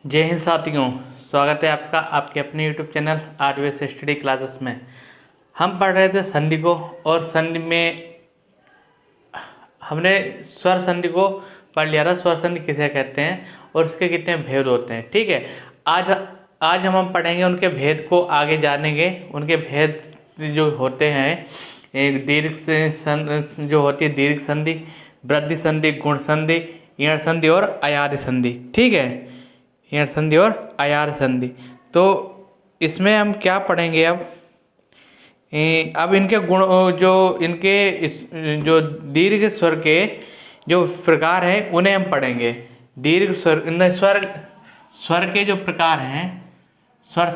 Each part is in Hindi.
जय हिंद साथियों। स्वागत है आपका आपके अपने YouTube channel RVS study classes में। हम पढ़ रहे थे संधि को, और संधि में हमने स्वर संधि को पढ़ लिया था। स्वर संधि किसे कहते हैं और उसके कितने भेद होते हैं। ठीक है, आज हम पढ़ेंगे उनके भेद को, आगे जानेंगे उनके भेद जो होते हैं। एक दीर्घ जो होती है दीर्घ संधि, वृद्धि संधि, गुण संधि, ईण संधि और अयाधि संधि। ठीक है, ईण संधि और अयाधि संधि। तो इसमें हम क्या पढ़ेंगे अब इनके गुण, जो दीर्घ स्वर के जो प्रकार हैं उन्हें हम पढ़ेंगे। दीर्घ स्वर के जो प्रकार हैं, स्वर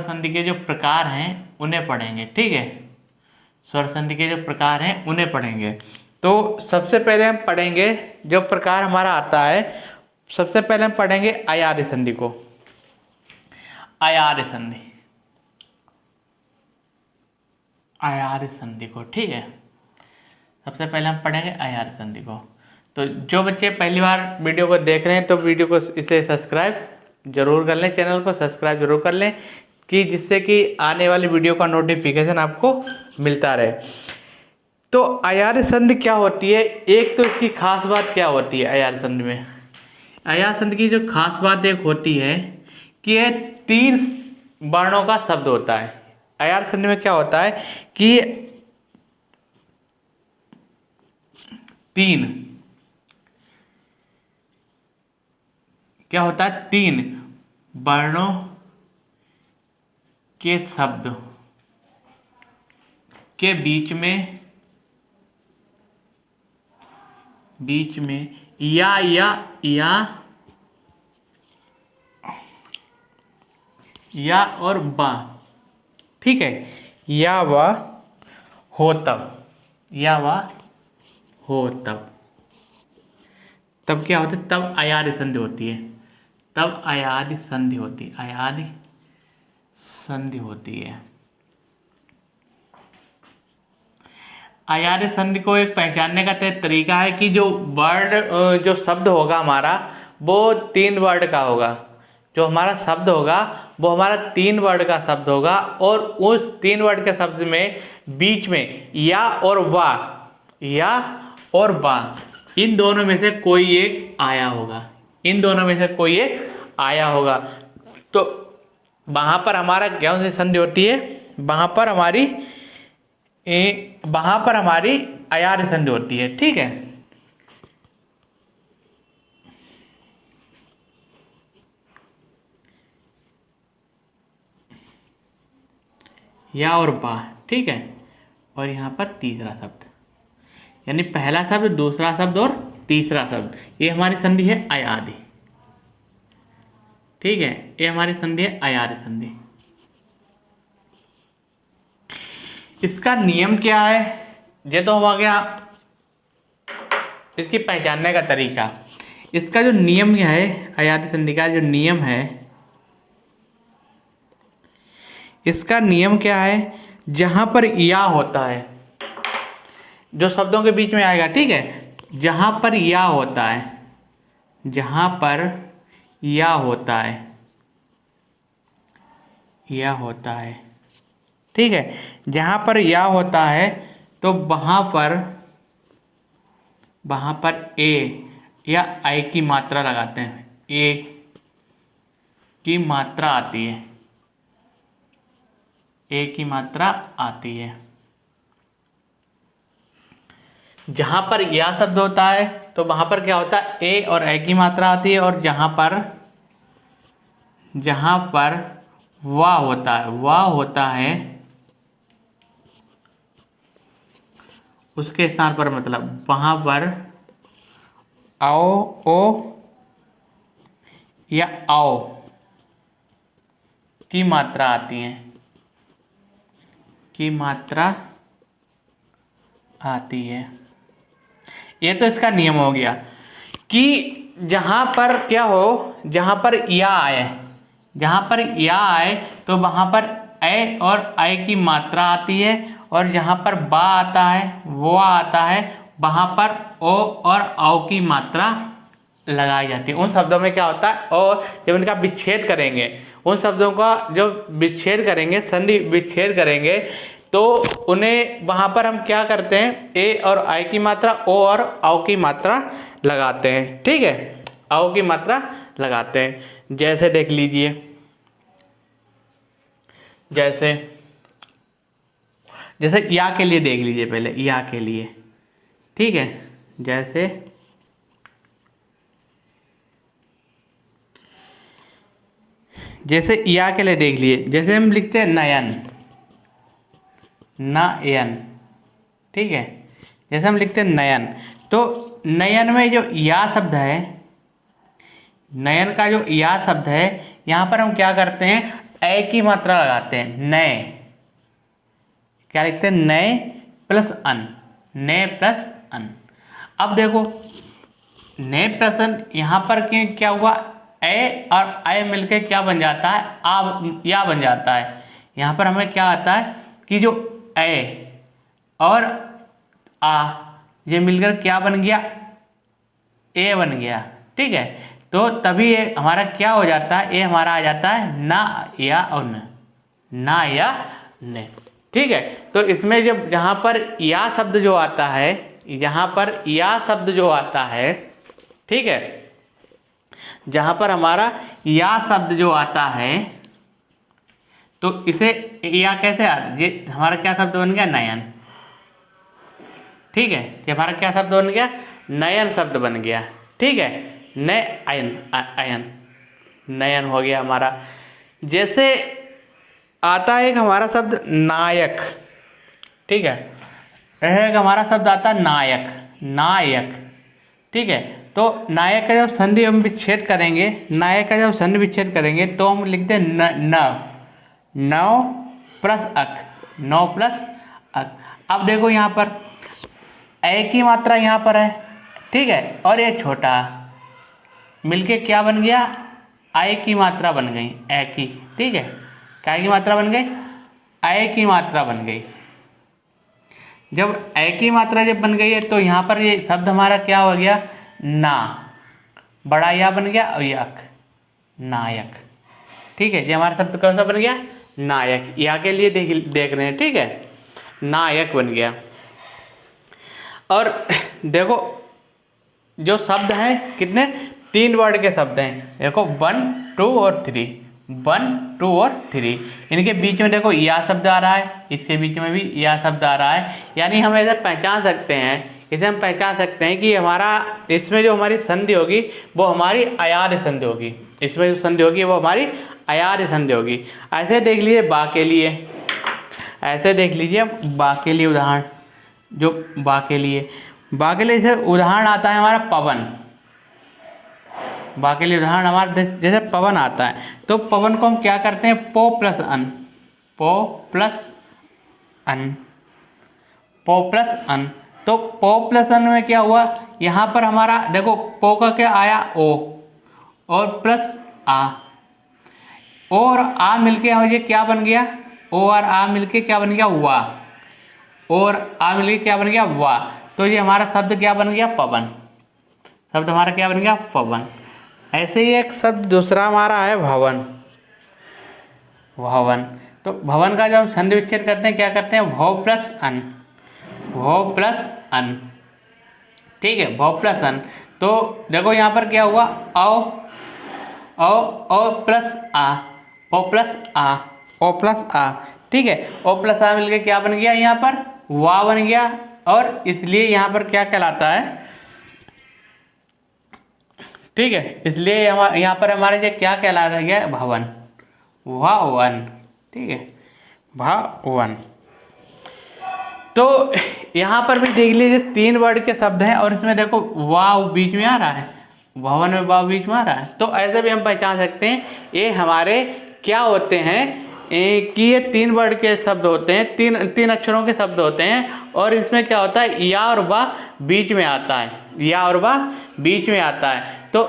संधि के जो प्रकार हैं उन्हें पढ़ेंगे। ठीक है, स्वर संधि के जो प्रकार हैं उन्हें पढ़ेंगे। तो सबसे पहले हम पढ़ेंगे जो प्रकार हमारा आता है। सबसे पहले हम पढ़ेंगे अयाधि संधि को। अयाधि संधि को, ठीक है, सबसे पहले हम पढ़ेंगे अयाधि संधि को। तो जो बच्चे पहली बार वीडियो को देख रहे हैं तो वीडियो को इसे सब्सक्राइब जरूर कर लें, चैनल को सब्सक्राइब जरूर कर लें, कि जिससे कि आने वाली वीडियो का नोटिफिकेशन आपको मिलता रहे। तो अयाधि संधि क्या होती है, एक तो इसकी खास बात क्या होती है अयाधि संधि में। अयाधि संधि की जो खास बात एक होती है कि यह 3 वर्णों का शब्द होता है। अयाधि संधि में क्या होता है कि 3 वर्णों के शब्द के बीच में या और बा, ठीक है, या व हो तब क्या होता है, तब अयाधि संधि होती है। अयाधि संधि को एक पहचानने का तरीका है कि जो शब्द होगा हमारा वो 3 वर्ड का होगा। जो हमारा शब्द होगा वो हमारा 3 वर्ड का शब्द होगा, और उस 3 वर्ड के शब्द में बीच में या और बा इन दोनों में से कोई एक आया होगा। तो वहां पर हमारा कौन सी संधि होती है, वहां पर हमारी अयाधि संधि होती है। ठीक है, या और बा, ठीक है, और यहाँ पर तीसरा शब्द, यानी पहला शब्द, दूसरा शब्द और तीसरा शब्द, ये हमारी संधि है अयाधि। ठीक है, ये हमारी संधि है अयाधि संधि। इसका नियम क्या है, ये तो हो गया इसकी पहचानने का तरीका। इसका जो नियम क्या है, अयाधि संधि का जो नियम है, इसका नियम क्या है, जहां पर या होता है जो शब्दों के बीच में आएगा, ठीक है, जहां पर या होता है, ठीक है, जहां पर या होता है तो वहां पर ए या आई की मात्रा लगाते हैं। ए की मात्रा आती है। जहां पर या शब्द होता है तो वहां पर क्या होता है, ए और ए की मात्रा आती है, और जहां पर वा होता है उसके स्थान पर, मतलब वहां पर ओ या आओ की मात्रा आती है। ये तो इसका नियम हो गया कि जहां पर क्या हो, जहां पर या आए तो वहां पर ए और आई की मात्रा आती है, और जहां पर बा आता है, वो आता है, वहां पर ओ और औ की मात्रा लगाई जाती है। उन शब्दों में क्या होता है, और जब इनका विच्छेद करेंगे, उन शब्दों का जो विच्छेद करेंगे, संधि विच्छेद करेंगे, तो उन्हें वहाँ पर हम क्या करते हैं, ए और आई की मात्रा, ओ और औ की मात्रा लगाते हैं। ठीक है, औ की मात्रा लगाते हैं। जैसे देख लीजिए, जैसे जैसे या के लिए देख लीजिए, पहले या के लिए। ठीक है, जैसे या के लिए देख लिए, जैसे हम लिखते हैं नयन, नयन। ठीक है, जैसे हम लिखते हैं नयन, तो नयन में जो या शब्द है, नयन का जो या शब्द है, यहाँ पर हम क्या करते हैं, ए की मात्रा लगाते हैं, नए। क्या लिखते हैं, नए प्लस अन, नए प्लस अन। अब देखो, नए प्लस अन, यहाँ पर क्या हुआ, ए और आई मिलके क्या बन जाता है, आ या बन जाता है। यहाँ पर हमें क्या आता है कि जो ए और आ ये मिलकर क्या बन गया, ए बन गया। ठीक है, तो तभी ये हमारा क्या हो जाता है, ये हमारा आ जाता है ना या उन, ना या ने। ठीक है, तो इसमें जब यहाँ पर या शब्द जो आता है, यहाँ पर या शब्द जो आता है, ठीक है, जहाँ पर हमारा या शब्द जो आता है, तो इसे या कैसे आता, ये हमारा क्या शब्द बन गया, नयन। ठीक है, ये हमारा क्या शब्द बन गया, नयन शब्द बन गया। ठीक है, नयन, अयन, नयन हो गया हमारा। जैसे आता है एक हमारा शब्द नायक। ठीक है, एक हमारा शब्द आता है नायक, नायक। ठीक है, तो नायक का जब संधि हम विच्छेद करेंगे, नायक का जब संधि विच्छेद करेंगे, तो हम लिखते हैं न, नौ प्लस अक, नौ प्लस अक। अब देखो यहाँ पर ए की मात्रा यहाँ पर है, ठीक है, और ये छोटा मिलके क्या बन गया, आई की मात्रा बन गई, ए की। ठीक है, क्या की मात्रा बन गई, ए की मात्रा बन गई। जब ए की मात्रा जब बन गई है, तो यहाँ पर ये शब्द हमारा क्या हो गया, ना, बड़ा या बन गया और यक, नायक। ठीक है, ये हमारा शब्द कौन सा बन गया, नायक। या के लिए देख रहे हैं। ठीक है, नायक बन गया। और देखो जो शब्द हैं कितने, 3 वर्ड के शब्द हैं। देखो 1, 2 और 3, 1, 2 और 3। इनके बीच में देखो या शब्द आ रहा है, इसके बीच में भी या शब्द आ रहा है। यानी हम ऐसे पहचान सकते हैं, इसे हम पहचान सकते हैं कि हमारा इसमें जो हमारी संधि होगी वो हमारी अयार्य संधि होगी। इसमें जो संधि होगी वो हमारी अयार्य संधि होगी। ऐसे देख लीजिए बा के लिए, ऐसे देख लीजिए बा के लिए उदाहरण, जो बा के लिए जैसे उदाहरण आता है हमारा पवन। बा के लिए उदाहरण हमारा जैसे पवन आता है, तो पवन को हम क्या करते हैं, पो प्लस अन, पो प्लस अन, पो प्लस अन। तो पो प्लस अन में क्या हुआ, यहाँ पर हमारा देखो पो का क्या आया, ओ और प्लस आ, ओ और आ मिलके मुझे क्या बन गया, ओ और आ मिलके क्या बन गया, वा, और आ मिलके क्या बन गया, वा। तो ये हमारा शब्द क्या बन गया, पवन। शब्द हमारा क्या बन गया, पवन। ऐसे ही एक शब्द दूसरा हमारा है भवन, भवन। तो भवन का जब संधि विच्छेद करते हैं क्या करते हैं, भव प्लस अन, भव प्लस अन। ठीक है, भव प्लस अन। तो देखो यहाँ पर क्या हुआ, ओ प्लस आ, ओ प्लस आ, ओ प्लस आ। ठीक है, ओ प्लस आ मिलके क्या बन गया, यहाँ पर वा बन गया, और इसलिए यहाँ पर क्या कहलाता है, ठीक है, इसलिए यहाँ पर हमारे जो क्या कहला गया, भवन, भवन। ठीक है, भवन। तो यहाँ पर भी देख लीजिए 3 वर्ड के शब्द हैं, और इसमें देखो वाव बीच में आ रहा है, भवन में वाव बीच में आ रहा है। तो ऐसे भी हम पहचान सकते हैं ये हमारे क्या होते हैं, कि ये 3 वर्ड के शब्द होते हैं, तीन अक्षरों के शब्द होते हैं, और इसमें क्या होता है, या और वाह बीच में आता है, या और वाह बीच में आता है। तो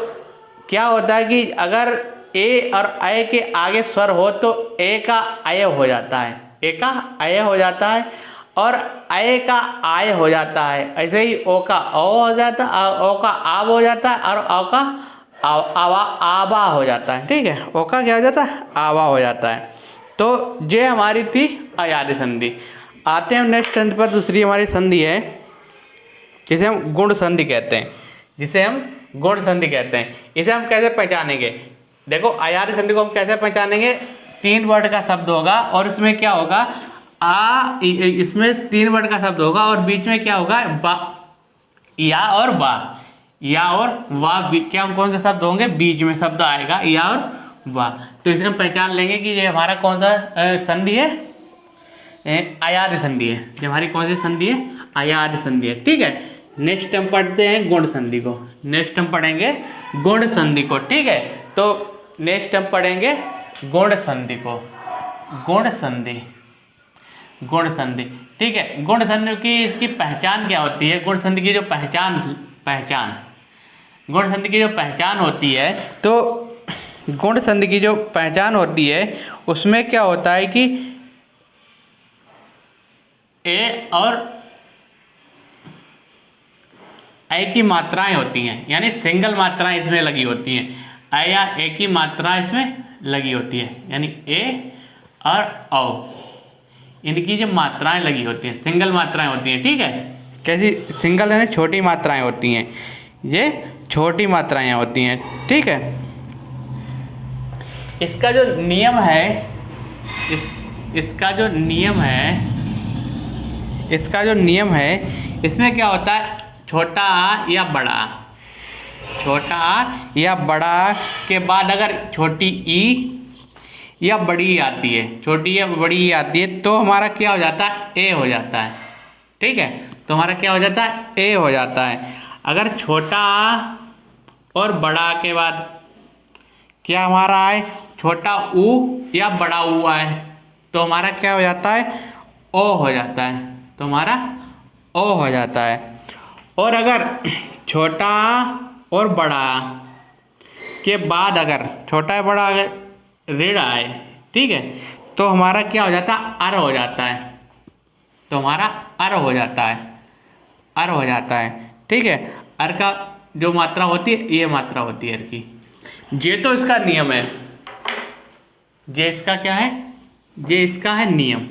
क्या होता है कि अगर ए और अय के आगे स्वर हो तो ए का अय हो जाता है, ए का अय हो जाता है। और अय का आय हो जाता है, ऐसे ही ओ का ओ हो जाता है, ओ का आब हो जाता है, और ओ का आवा आबा हो जाता है। ठीक है, ओ का क्या हो जाता है, आवा हो जाता है। तो ये हमारी थी अयादी संधि। आते हैं नेक्स्ट संधि पर। दूसरी हमारी संधि है जिसे हम गुण संधि कहते हैं, जिसे हम गुण संधि कहते हैं। इसे हम कैसे पहचानेंगे? देखो, अयादी संधि को हम कैसे पहचानेंगे? 3 वर्ड का शब्द होगा और इसमें क्या होगा, इसमें 3 वर्ड का शब्द होगा और बीच में क्या होगा, बा, या और बा, या और वाह। क्या कौन सा शब्द होंगे, बीच में शब्द आएगा या और वाह। तो इसे हम पहचान लेंगे कि ये हमारा कौन सा संधि है, अयादी संधि है। ये हमारी कौन सी संधि है, अयादी संधि है। ठीक है, नेक्स्ट हम पढ़ते हैं गुण संधि को। नेक्स्ट हम पढ़ेंगे गुण संधि को। ठीक है, तो नेक्स्ट हम पढ़ेंगे गुण संधि को। गुण संधि, गुण संधि। ठीक है, गुण संधि की इसकी पहचान क्या होती है? गुण संधि की जो पहचान गुण संधि की जो पहचान होती है, तो गुण संधि की जो पहचान होती है उसमें क्या होता है कि ए और ए की मात्राएं होती हैं, यानी सिंगल मात्राएं इसमें लगी होती हैं। ए या ए की मात्रा इसमें लगी होती है, यानी ए और औ, इनकी जो मात्राएं लगी होती हैं, सिंगल मात्राएं होती हैं। ठीक है, कैसी सिंगल है, छोटी मात्राएं होती हैं, ये छोटी मात्राएं होती हैं। ठीक है, इसका जो नियम है, इसका जो नियम है, इसमें क्या होता है, छोटा आ या बड़ा, छोटा आ या बड़ा के बाद अगर छोटी ई या बड़ी आती है, छोटी या बड़ी आती है, तो हमारा क्या हो जाता है, ए हो जाता है। ठीक है, तो हमारा क्या हो जाता है, ए हो जाता है। अगर छोटा आ और बड़ा के बाद क्या हमारा आए, छोटा ऊ या बड़ा ऊ आए, तो हमारा क्या हो जाता है, ओ हो जाता है। तो हमारा ओ हो जाता है। और अगर छोटा और बड़ा के बाद अगर छोटा या बड़ा अगर ऋण आए, ठीक है, तो हमारा क्या हो जाता है, अर हो जाता है। तो हमारा अर हो जाता है, अर हो जाता है। ठीक है, अर का जो मात्रा होती है, ये मात्रा होती है अर की। ये तो इसका नियम है, ये इसका क्या है, ये इसका है नियम,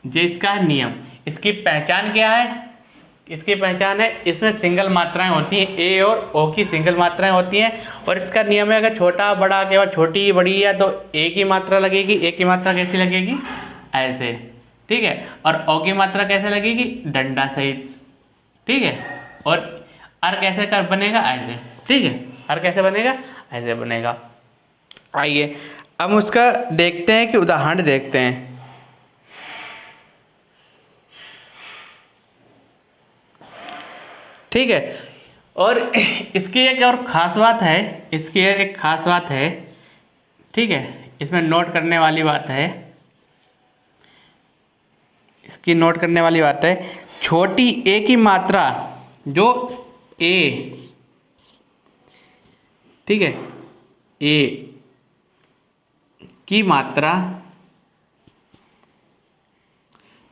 ये इसका है नियम। इसकी पहचान क्या है, इसकी पहचान है इसमें सिंगल मात्राएं होती हैं, ए और ओ की सिंगल मात्राएं होती हैं। और इसका नियम है, अगर छोटा बड़ा के बाद छोटी बड़ी है तो ए की मात्रा लगेगी। ए की मात्रा कैसी लगेगी, ऐसे। ठीक है, और ओ की मात्रा कैसे लगेगी, डंडा सहित। ठीक है, और अर कैसे कर बनेगा, ऐसे। ठीक है, अर कैसे बनेगा, ऐसे बनेगा। आइए अब उसका देखते हैं कि उदाहरण देखते हैं। ठीक है, और इसकी एक और ख़ास बात है, इसकी एक ख़ास बात है। ठीक है, इसमें नोट करने वाली बात है, इसकी नोट करने वाली बात है, छोटी ए की मात्रा जो ए, ठीक है, ए की मात्रा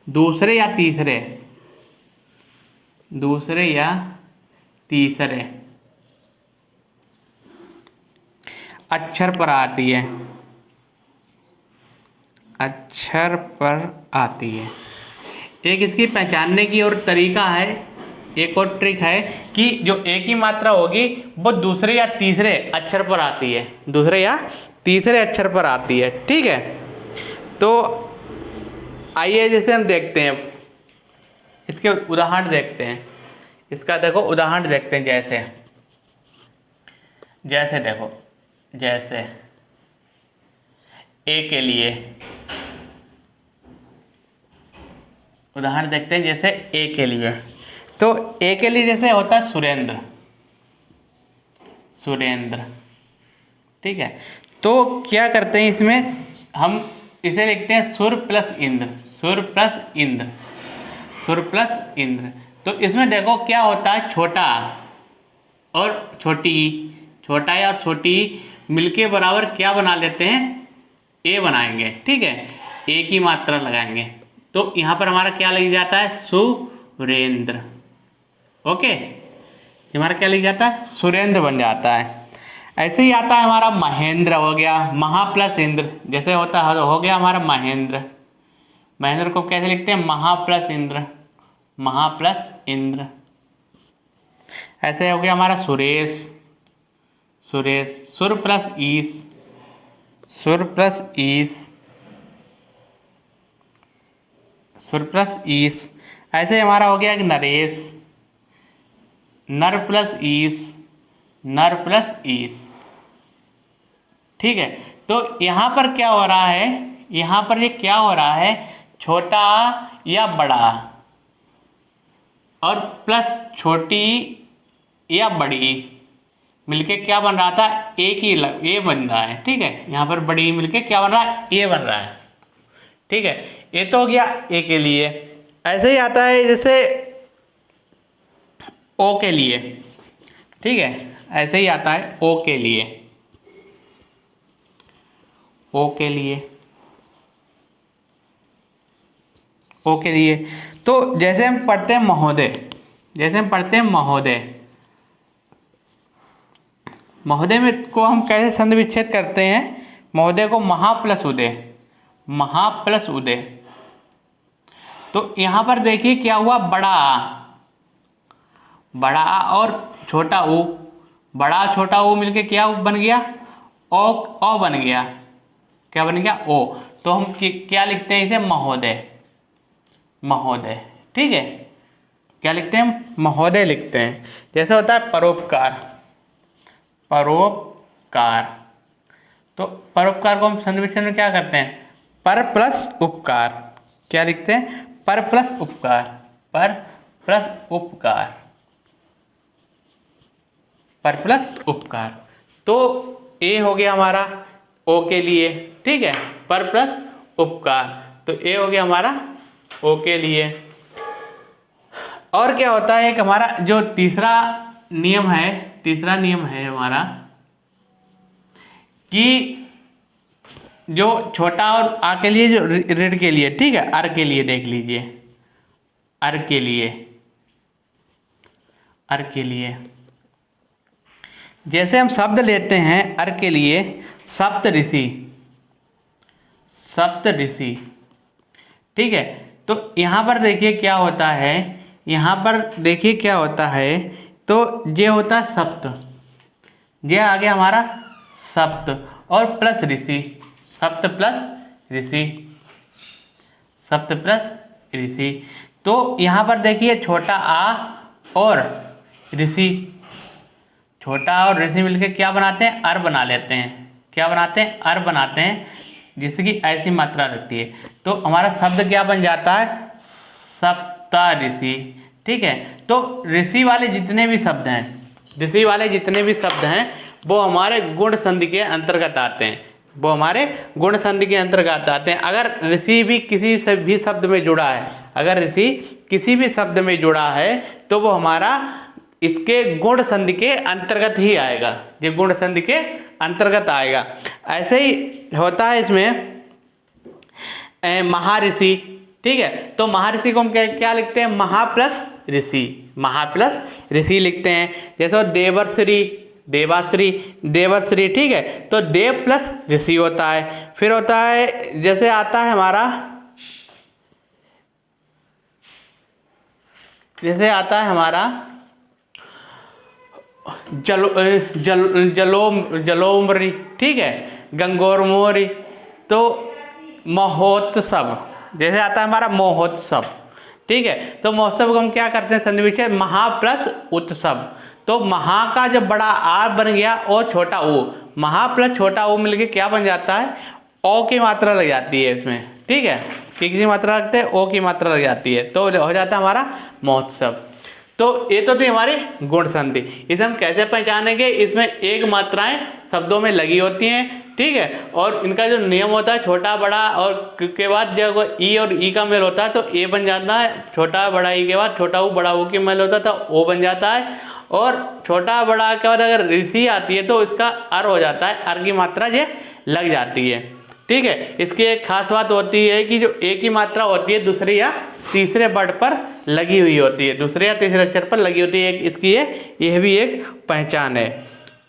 दूसरे या तीसरे अक्षर पर आती है, अक्षर पर आती है। एक इसकी पहचानने की और तरीका है, एक और ट्रिक है कि जो ए की मात्रा होगी वो दूसरे या तीसरे अक्षर पर आती है, दूसरे या तीसरे अक्षर पर आती है। ठीक है, तो आइए जैसे हम देखते हैं, इसके उदाहरण देखते हैं। इसका देखो उदाहरण देखते हैं, जैसे देखो, जैसे ए के लिए उदाहरण देखते हैं, जैसे ए के लिए। तो ए के लिए जैसे होता है सुरेंद्र, सुरेंद्र। ठीक है, तो क्या करते हैं, इसमें हम इसे लिखते हैं सुर प्लस इंद्र, सुर प्लस इंद्र, सुर प्लस इंद्र। तो इसमें देखो क्या होता है, छोटा और छोटी, छोटा या और छोटी मिलके बराबर क्या बना लेते हैं, ए बनाएंगे। ठीक है, ए की मात्रा लगाएंगे, तो यहाँ पर हमारा क्या लग जाता है, सुरेंद्र। ओके, हमारा क्या लिख जाता है, सुरेंद्र बन जाता है। ऐसे ही आता है हमारा महेंद्र, हो गया महा प्लस इंद्र, जैसे होता है हो गया हमारा महेंद्र। महेंद्र को कैसे लिखते हैं, महा प्लस इंद्र, महा प्लस इंद्र। ऐसे हो गया हमारा सुरेश, सुरेश, सुर प्लस ईस, सुर प्लस ईस, सुर प्लस ईस। ऐसे हमारा हो गया एक नरेश, नर प्लस ईस, नर प्लस ईस। ठीक है, तो यहाँ पर क्या हो रहा है, यहाँ पर ये क्या हो रहा है, छोटा या बड़ा और प्लस छोटी या बड़ी मिलके क्या बन रहा था, एक ही ए बन रहा है। ठीक है, यहाँ पर बड़ी मिलके क्या बन रहा है, ए बन रहा है। ठीक है, ये तो हो गया ए के लिए। ऐसे ही आता है जैसे ओ के लिए। ठीक है, ऐसे ही आता है ओ के लिए, ओ के लिए, ओ के लिए। तो जैसे हम पढ़ते हैं महोदय, जैसे हम पढ़ते हैं महोदय, महोदय में को हम कैसे संधि विच्छेद करते हैं, महोदय को महा प्लस उदय, महा प्लस उदय। तो यहां पर देखिए क्या हुआ, बड़ा आ, बड़ा आ और छोटा ऊ, बड़ा छोटा ऊ मिलके क्या बन गया, ओ बन गया, क्या बन गया, ओ। तो हम क्या लिखते हैं इसे, महोदय, महोदय। ठीक है, क्या लिखते हैं, महोदय लिखते हैं। जैसे होता है परोपकार, परोपकार। तो परोपकार को हम संधि विच्छेद में क्या करते हैं, पर प्लस उपकार, क्या लिखते हैं, पर प्लस उपकार, पर प्लस उपकार, पर प्लस उपकार। तो ए हो गया हमारा ओ के लिए। ठीक है, पर प्लस उपकार, तो ए हो गया हमारा ओ के लिए। और क्या होता है, एक हमारा जो तीसरा नियम है, तीसरा नियम है हमारा कि जो छोटा और आ के लिए, जो ऋण के लिए, ठीक है, अर के लिए देख लीजिए, अर के लिए, अर के लिए जैसे हम शब्द लेते हैं अर के लिए, सप्त ऋषि, सप्त ऋषि। ठीक है, तो यहाँ पर देखिए क्या होता है, यहाँ पर देखिए क्या होता है, तो ये होता है सप्त, ये आ गया हमारा सप्त और प्लस ऋषि, सप्त प्लस ऋषि, सप्त प्लस ऋषि। तो यहाँ पर देखिए छोटा आ और ऋषि, छोटा और ऋषि मिलकर क्या बनाते हैं, अर बना लेते हैं, क्या बनाते हैं, अर बनाते हैं, जिसकी ऐसी मात्रा लगती है। तो हमारा शब्द क्या बन जाता है, सप्ता ऋषि। ठीक है, तो ऋषि वाले जितने भी शब्द हैं, ऋषि वाले जितने भी शब्द हैं वो हमारे गुण संधि के अंतर्गत आते हैं, वो हमारे गुण संधि के अंतर्गत आते हैं। अगर ऋषि भी किसी से भी शब्द में जुड़ा है, अगर ऋषि किसी भी शब्द में जुड़ा है तो वो हमारा इसके गुण संधि के अंतर्गत ही आएगा, ये गुण संधि के अंतर्गत आएगा। ऐसे ही होता है इसमें महाऋषि। ठीक है, तो महाऋषि को हम क्या लिखते हैं, महा प्लस ऋषि, महा प्लस ऋषि लिखते हैं। जैसे देवर्षि, देवाश्री, देवर्षि। ठीक है, तो देव प्लस ऋषि होता है। फिर होता है जैसे आता है हमारा, जैसे आता है हमारा जलोमरी, ठीक है, गंगोरमोरी। तो महोत्सव, जैसे आता है हमारा महोत्सव। ठीक है, तो महोत्सव को हम क्या करते हैं, संधि विच्छेद महा प्लस उत्सव। तो महा का जब बड़ा आर बन गया और छोटा ओ, महा प्लस छोटा ओ मिलके क्या बन जाता है, ओ की मात्रा लग जाती है इसमें। ठीक है, किसी मात्रा रखते हैं, ओ की मात्रा लग जाती है, तो हो जाता है हमारा महोत्सव। तो ये तो थी हमारी गुण संधि। इसे हम कैसे पहचानेंगे, इसमें एक मात्राएं शब्दों में लगी होती हैं। ठीक है, और इनका जो नियम होता है छोटा बड़ा और के बाद जब ई और ई का मेल होता है तो ए बन जाता है, छोटा बड़ा ई के बाद छोटा ऊ बड़ा ऊ के मेल होता है तो ओ बन जाता है, और छोटा बड़ा के बाद अगर ऋषि आती है तो इसका अर हो जाता है, अर की मात्रा ये लग जाती है। ठीक है। इसकी एक खास बात होती है कि जो एक ही मात्रा होती है दूसरे या तीसरे वर्ड पर लगी हुई होती है, दूसरे या तीसरे अक्षर पर लगी होती है, एक इसकी यह भी एक पहचान है।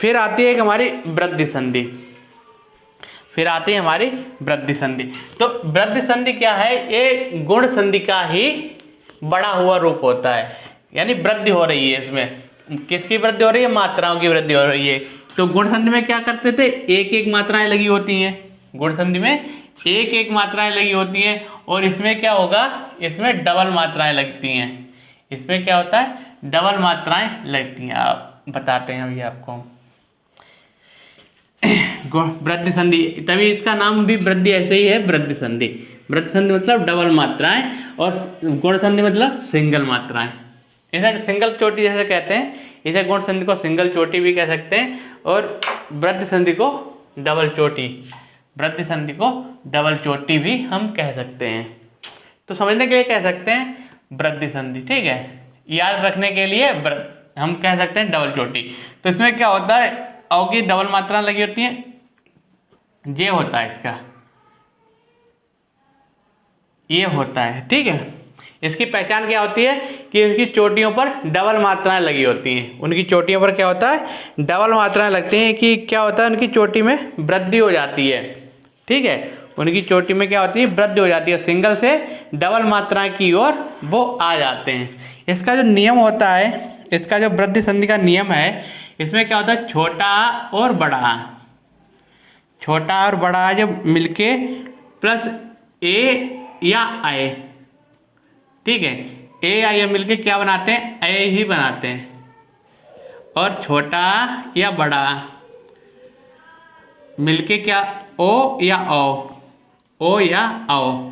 फिर आती है एक हमारी वृद्धि संधि। फिर आती है हमारी वृद्धि संधि। तो वृद्धि संधि क्या है? ये गुण संधि का ही बड़ा हुआ रूप होता है, यानी वृद्धि हो रही है इसमें। किसकी वृद्धि हो रही है? मात्राओं की वृद्धि हो रही है। तो गुण संधि में क्या करते थे? एक एक मात्राएं लगी होती हैं। गुण संधि में एक एक मात्राएं लगी होती हैं, और इसमें क्या होगा? इसमें डबल मात्राएं लगती हैं। इसमें क्या होता है? डबल मात्राएं लगती हैं। आप बताते हैं अभी आपको। वृद्धि संधि, तभी इसका नाम भी वृद्धि ऐसे ही है, वृद्धि संधि। वृद्धि संधि मतलब डबल मात्राएं, और गुण संधि मतलब सिंगल मात्राएं। इसे सिंगल चोटी जैसे कहते हैं, इसे गुण संधि को सिंगल चोटी भी कह सकते हैं, और वृद्धि संधि को डबल चोटी, वृद्धि संधि को डबल चोटी भी हम कह सकते हैं। तो समझने के लिए कह सकते हैं वृद्धि संधि, ठीक है। याद रखने के लिए हम कह सकते हैं डबल चोटी। तो इसमें क्या होता है? औ की डबल मात्रा लगी होती है, जे होता है इसका, ये होता है, ठीक है। इसकी पहचान क्या होती है कि इसकी चोटियों पर डबल मात्राएं लगी होती हैं। उनकी चोटियों पर क्या होता है? डबल मात्राएं लगती हैं। कि क्या होता है? उनकी चोटी में वृद्धि हो जाती है, ठीक है। उनकी चोटी में क्या होती है? वृद्धि हो जाती है। सिंगल से डबल मात्राएं की ओर वो आ जाते हैं। इसका जो नियम होता है, इसका जो वृद्धि संधि का नियम है, इसमें क्या होता है? छोटा और बड़ा, छोटा और बड़ा जब मिलके प्लस ए या आए, ठीक है, ए या ये मिलके क्या बनाते हैं? ए ही बनाते हैं। और छोटा या बड़ा मिलके क्या? ओ या औ, ओ या औ,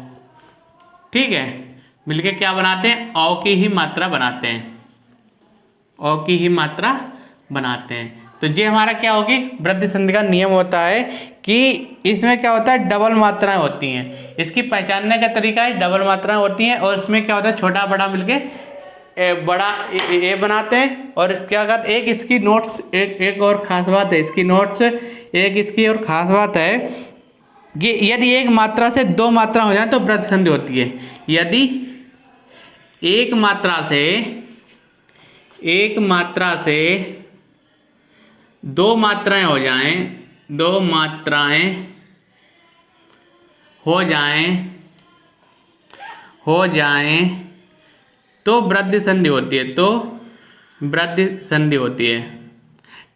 ठीक है, मिलके क्या बनाते हैं? औ की ही मात्रा बनाते हैं, औ की ही मात्रा बनाते हैं। तो ये हमारा क्या होगी? वृद्धि संधि का नियम होता है कि इसमें क्या होता है? डबल मात्राएं होती हैं। इसकी पहचानने का तरीका है, डबल मात्राएं होती हैं, और इसमें क्या होता है? छोटा बड़ा मिलके बड़ा ए बनाते हैं। और इसके अगर एक इसकी नोट्स, एक और खास बात है इसकी नोट्स, एक इसकी और खास बात है कि यदि एक मात्रा से दो मात्रा हो जाए तो वृद्धि संधि होती है। यदि एक मात्रा से दो मात्राएं हो जाएं, दो मात्राएं हो जाएं तो वृद्धि संधि होती है, तो वृद्धि संधि होती है,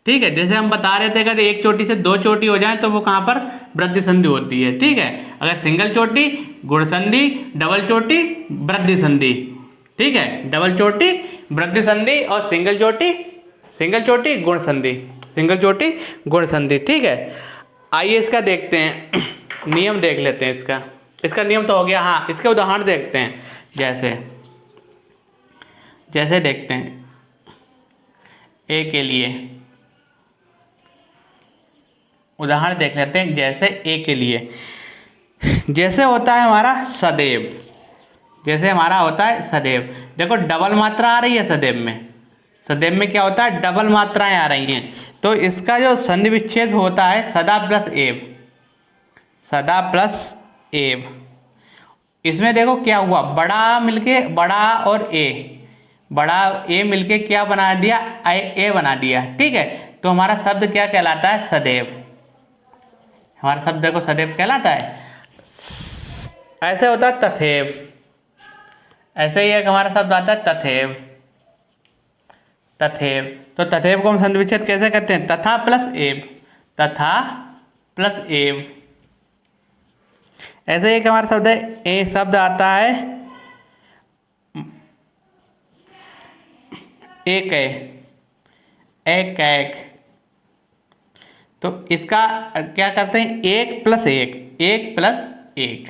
ठीक है। जैसे हम बता रहे थे, अगर एक चोटी से दो चोटी हो जाए तो वो कहाँ पर? वृद्धि संधि होती है, ठीक है। अगर सिंगल चोटी गुण संधि, डबल चोटी वृद्धि संधि, ठीक है। डबल चोटी वृद्धि संधि, और सिंगल चोटी गुण संधि, सिंगल चोटी गुण संधि, ठीक है। आइए इसका देखते हैं, नियम देख लेते हैं इसका नियम तो हो गया। हाँ, इसके उदाहरण देखते हैं। जैसे देखते हैं ए के लिए उदाहरण देख लेते हैं। जैसे ए के लिए, जैसे होता है हमारा सदैव, जैसे हमारा होता है सदैव, देखो डबल मात्रा आ रही है सदैव में। सदैव में क्या होता है? डबल मात्राएं आ रही हैं। तो इसका जो संधि विच्छेद होता है सदा प्लस एव, सदा प्लस एव। इसमें देखो क्या हुआ? बड़ा मिलके, बड़ा और ए, बड़ा ए मिलके क्या बना दिया? ए बना दिया, ठीक है। तो हमारा शब्द क्या कहलाता है? सदैव। हमारा शब्द देखो सदैव कहलाता है। ऐसे होता है तथैव, ऐसे ही एक हमारा शब्द आता है तथैव, तथैव। तो तथैव को हम संधि विच्छेद कैसे करते हैं? तथा प्लस एव, तथा प्लस एव। ऐसे एक हमारा शब्द है, ए शब्द आता है एक है, एक एक। तो इसका क्या करते हैं? एक प्लस एक, एक प्लस एक,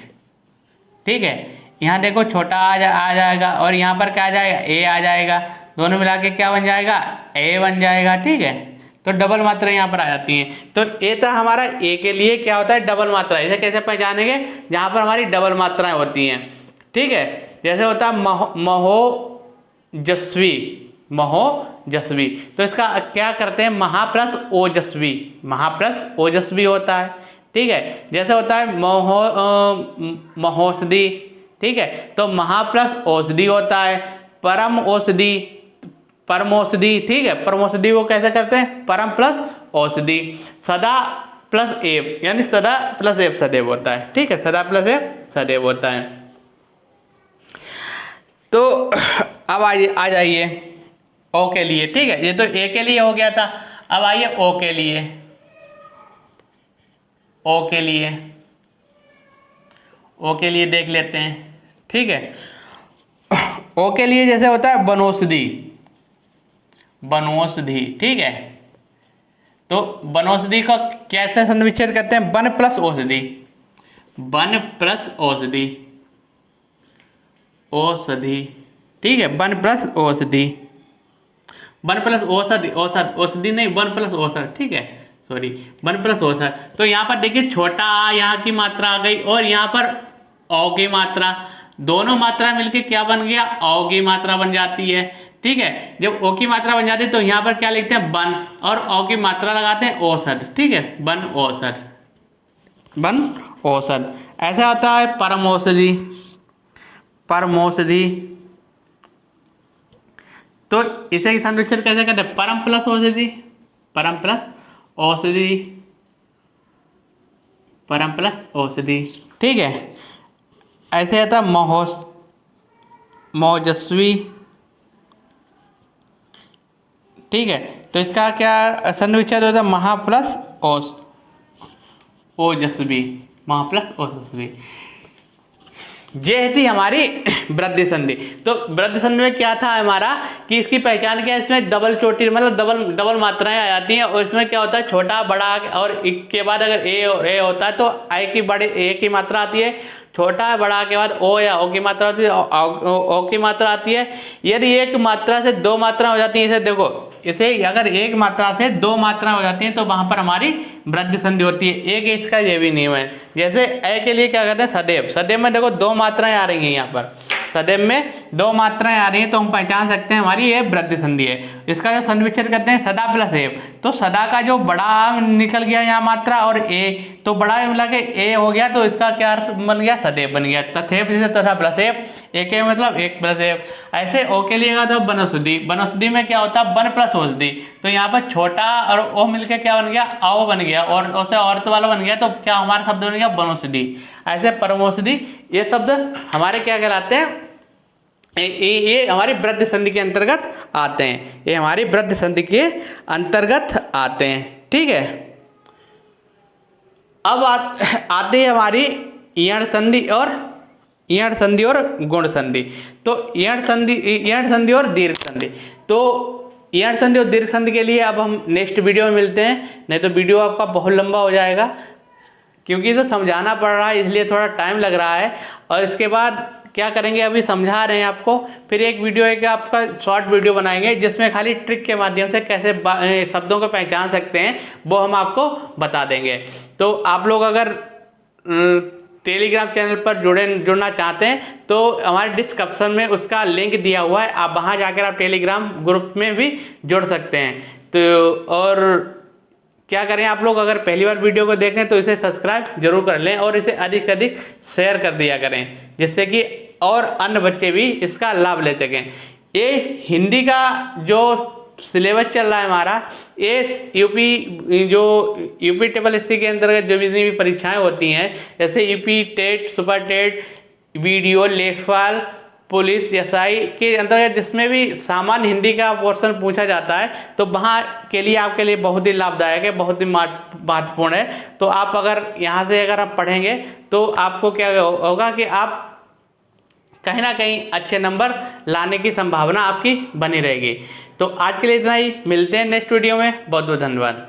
ठीक है। यहाँ देखो छोटा आ जाएगा, और यहाँ पर क्या आ जाएगा? ए आ जाएगा। दोनों मिला के क्या बन जाएगा? ए बन जाएगा, ठीक है। तो डबल मात्रा यहाँ पर आ जाती हैं। तो ए था हमारा, ए के लिए क्या होता है? डबल मात्रा। इसे कैसे पहचानेंगे? जहाँ पर हमारी डबल मात्राएं होती हैं, ठीक है। जैसे होता है महोजस्वी, महोजस्वी। तो इसका क्या करते हैं? महा प्लस ओजस्वी, महा प्लस ओजस्वी होता है, ठीक है। जैसे होता है महोषधि, ठीक है, तो महा प्लस औषधि होता है, परम औषधि, परमौषधि, ठीक है, परमौषधि वो कैसे करते हैं, परम प्लस औषधि, सदा प्लस एव, यानी सदा प्लस एव सदैव होता है, ठीक है, सदा प्लस एव सदैव होता है। तो अब आ जाइए ओ के लिए, ठीक है, ये तो ए के लिए हो गया था। अब आइए ओ के लिए, ओ के लिए, ओ के लिए देख लेते हैं, ठीक है। ओ के लिए जैसे होता है बनौषधि, बनौषधि, ठीक है, तो बनौषधि का कैसे संविच्छेद करते हैं, वन प्लस औषधि, वन प्लस औषधि, औषधि, ठीक है, वन प्लस औषधि, वन प्लस औषधि, औषध, औषधि नहीं, वन प्लस औषध, ठीक है, सॉरी, वन प्लस औषध। तो यहाँ पर देखिए छोटा आ यहाँ की मात्रा आ गई और यहाँ पर औ की मात्रा, दोनों मात्रा मिलके क्या बन गया, औ की मात्रा बन जाती है, ठीक है। जब ओ की मात्रा बन जाती है तो यहाँ पर क्या लिखते हैं, वन, और औ की मात्रा लगाते हैं औषध, ठीक है, वन औषध, वन औषध। ऐसा होता है परम औषधि, परमौषधि, तो इसे संरक्षण कैसे करते हैं, परम प्लस औषधि, परम प्लस औषधि, परम प्लस औषधि, ठीक है। ऐसे आता है मौजस्वी, ठीक है, तो इसका क्या संविच्छेद होता है, महा प्लस ओजस्वी, महा प्लस ओजस्वी। ये थी हमारी वृद्धि संधि। तो वृद्धि संधि में क्या था हमारा कि इसकी पहचान क्या है, इसमें डबल चोटी मतलब डबल मात्राएं आ जाती हैं, और इसमें क्या होता है छोटा बड़ा, और के बाद अगर ए और ए होता है तो आई की बड़े ए की मात्रा आती है, छोटा बड़ा के बाद ओ या ओ की मात्रा आती है, ओ की मात्रा आती है। यदि एक मात्रा से दो मात्रा हो जाती है, इसे देखो, इसे अगर एक मात्रा से दो मात्रा हो जाती है तो वहां पर हमारी वृद्धि संधि होती है। एक इसका ये भी नियम है। जैसे ए के लिए क्या कहते हैं, सदैव, सदैव में देखो दो मात्राएं आ रही हैं, यहाँ पर सदैव में दो मात्राएं आ रही हैं, तो हम पहचान सकते हैं हमारी ये वृद्धि संधि है। इसका जो संविच्छेद करते हैं सदा प्लस एव, तो सदा का जो बड़ा निकल गया यहाँ मात्रा और ए, तो बड़ा मिला के ए हो गया, तो इसका क्या अर्थ बन गया, सदैव बन गया। तथैव जैसे तथा प्लस एव, एक मतलब एक प्लस एव। ऐसे ओ के लिए था बनौषधि, बनौषधि में क्या होता है, वन प्लस औषधि, तो यहाँ पर छोटा और ओ मिलकर क्या बन गया, आओ बन गया, और उसे औरत वाला बन गया, तो क्या हमारा शब्द बन गया बनौषधि। ऐसे परमौषधि, ये शब्द हमारे क्या कहलाते हैं, ये हमारी वृद्धि संधि के अंतर्गत आते हैं, ये हमारी वृद्धि संधि के अंतर्गत आते हैं, ठीक है। अब आती है हमारी ईयण संधि और ईयण संधि और गुण संधि। तो ईयण संधि और दीर्घ संधि। तो ईयण संधि और दीर्घ संधि के लिए अब हम नेक्स्ट वीडियो में मिलते हैं, नहीं तो वीडियो आपका बहुत लंबा हो जाएगा, क्योंकि इसे समझाना पड़ रहा है इसलिए थोड़ा टाइम लग रहा है। और इसके बाद क्या करेंगे, अभी समझा रहे हैं आपको, फिर एक वीडियो है कि आपका शॉर्ट वीडियो बनाएंगे जिसमें खाली ट्रिक के माध्यम से कैसे शब्दों को पहचान सकते हैं वो हम आपको बता देंगे। तो आप लोग अगर टेलीग्राम चैनल पर जुड़ना चाहते हैं तो हमारे डिस्क्रिप्शन में उसका लिंक दिया हुआ है, आप वहां जाकर आप टेलीग्राम ग्रुप में भी जुड़ सकते हैं। तो और क्या करें, आप लोग अगर पहली बार वीडियो को देखें तो इसे सब्सक्राइब जरूर कर लें और इसे अधिक से अधिक शेयर कर दिया करें, जिससे कि और अन्य बच्चे भी इसका लाभ ले सकें। ये हिंदी का जो सिलेबस चल रहा है हमारा, ये यूपी ट्रिपल एससी के अंतर्गत जो भी परीक्षाएं होती हैं, जैसे UP TET, super TET, VDO, लेखपाल, पुलिस, एसआई के अंतर्गत जिसमें भी सामान्य हिंदी का पोर्शन पूछा जाता है, तो वहाँ के लिए आपके लिए बहुत ही लाभदायक है, बहुत ही महत्वपूर्ण है। तो आप अगर यहाँ से अगर आप पढ़ेंगे तो आपको क्या होगा कि आप कहीं ना कहीं अच्छे नंबर लाने की संभावना आपकी बनी रहेगी। तो आज के लिए इतना ही, मिलते हैं नेक्स्ट वीडियो में। बहुत बहुत धन्यवाद।